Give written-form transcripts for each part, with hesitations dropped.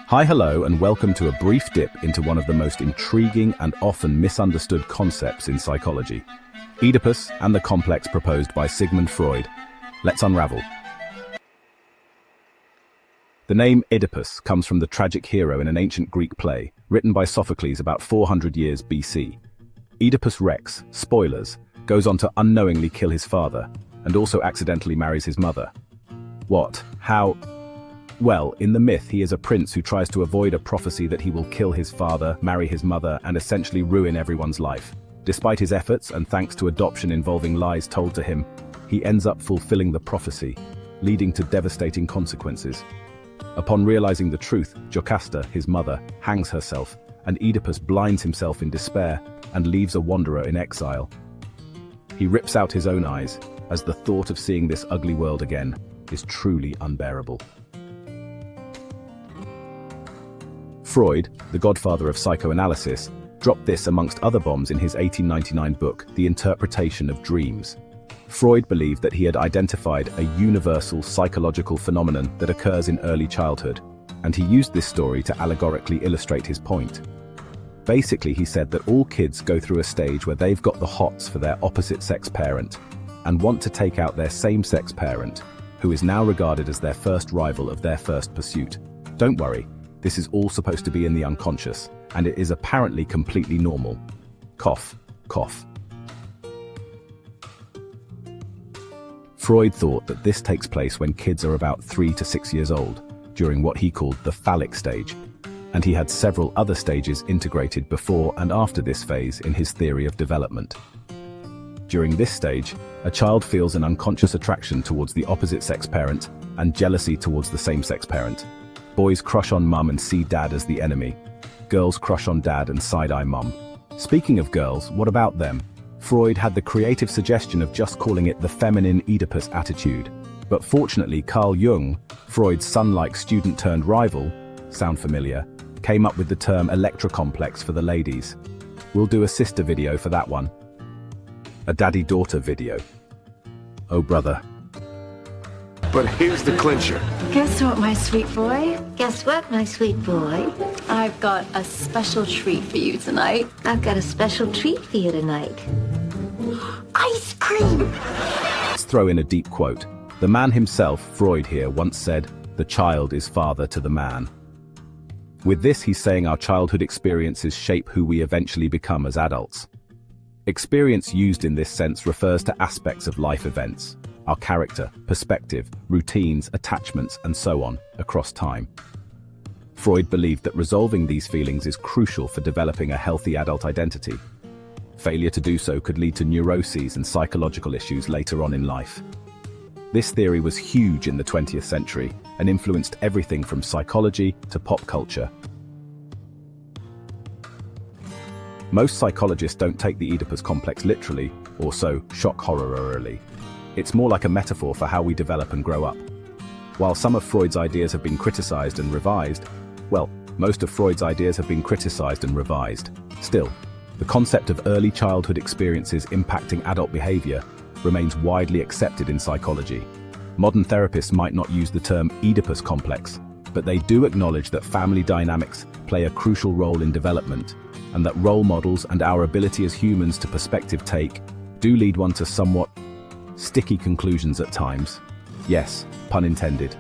Hi, hello, and welcome to a brief dip into one of the most intriguing and often misunderstood concepts in psychology, Oedipus and the complex proposed by Sigmund Freud. Let's unravel. The name Oedipus comes from the tragic hero in an ancient Greek play, written by Sophocles about 400 years BC. Oedipus Rex, spoilers, goes on to unknowingly kill his father, and also accidentally marries his mother. What? How? Well, in the myth, he is a prince who tries to avoid a prophecy that he will kill his father, marry his mother, and essentially ruin everyone's life. Despite his efforts, and thanks to adoption involving lies told to him, he ends up fulfilling the prophecy, leading to devastating consequences. Upon realizing the truth, Jocasta, his mother, hangs herself, and Oedipus blinds himself in despair and leaves a wanderer in exile. He rips out his own eyes, as the thought of seeing this ugly world again is truly unbearable. Freud, the godfather of psychoanalysis, dropped this amongst other bombs in his 1899 book, The Interpretation of Dreams. Freud believed that he had identified a universal psychological phenomenon that occurs in early childhood, and he used this story to allegorically illustrate his point. Basically, he said that all kids go through a stage where they've got the hots for their opposite-sex parent and want to take out their same-sex parent, who is now regarded as their first rival of their first pursuit. Don't worry. This is all supposed to be in the unconscious, and it is apparently completely normal. Cough, cough. Freud thought that this takes place when kids are about 3 to 6 years old, during what he called the phallic stage, and he had several other stages integrated before and after this phase in his theory of development. During this stage, a child feels an unconscious attraction towards the opposite-sex parent and jealousy towards the same-sex parent. Boys crush on mum and see dad as the enemy. Girls crush on dad and side-eye mum. Speaking of girls, what about them? Freud had the creative suggestion of just calling it the feminine Oedipus attitude. But fortunately, Carl Jung, Freud's son-like student-turned-rival, sound familiar, came up with the term Electra complex for the ladies. We'll do a sister video for that one. A daddy-daughter video. Oh brother. But here's the clincher. Guess what, my sweet boy? Guess what, my sweet boy? I've got a special treat for you tonight. I've got a special treat for you tonight. Ice cream! Let's throw in a deep quote. The man himself, Freud here, once said, "The child is father to the man." With this, he's saying our childhood experiences shape who we eventually become as adults. Experience used in this sense refers to aspects of life events, our character, perspective, routines, attachments, and so on, across time. Freud believed that resolving these feelings is crucial for developing a healthy adult identity. Failure to do so could lead to neuroses and psychological issues later on in life. This theory was huge in the 20th century and influenced everything from psychology to pop culture. Most psychologists don't take the Oedipus complex literally, or so shock horrorly. It's more like a metaphor for how we develop and grow up. While some of Freud's ideas have been criticized and revised, well, most of Freud's ideas have been criticized and revised. Still, the concept of early childhood experiences impacting adult behavior remains widely accepted in psychology. Modern therapists might not use the term Oedipus complex, but they do acknowledge that family dynamics play a crucial role in development, and that role models and our ability as humans to perspective take do lead one to somewhat sticky conclusions at times. Yes, pun intended.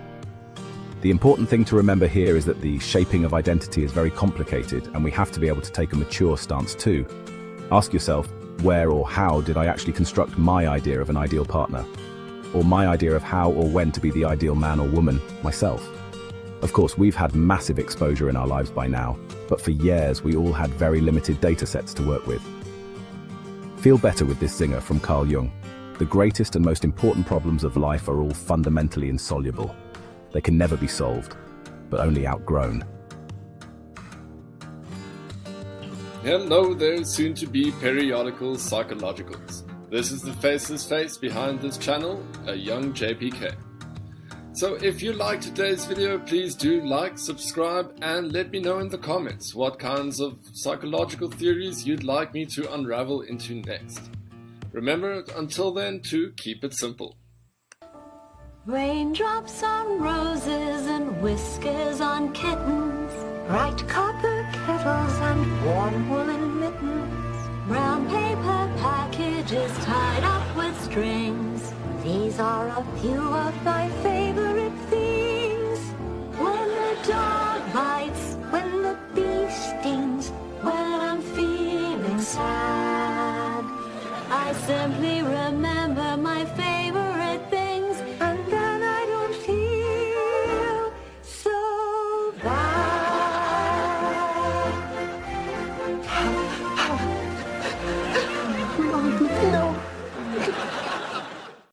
The important thing to remember here is that the shaping of identity is very complicated, and we have to be able to take a mature stance too. Ask yourself, where or how did I actually construct my idea of an ideal partner? Or my idea of how or when to be the ideal man or woman myself? Of course, we've had massive exposure in our lives by now, but for years we all had very limited data sets to work with. Feel better with this zinger from Carl Jung. The greatest and most important problems of life are all fundamentally insoluble. They can never be solved, but only outgrown. Hello there, soon-to-be periodical psychologicals. This is the faceless face behind this channel, a young JPK. So if you liked today's video, please do like, subscribe, and let me know in the comments what kinds of psychological theories you'd like me to unravel into next. Remember, until then, to keep it simple. Raindrops on roses and whiskers on kittens, bright copper kettles and warm woolen mittens, brown paper packages tied up with strings. These are a few of my favorite things. When the dog bites, when the bee stings, when I'm feeling sad, I simply remember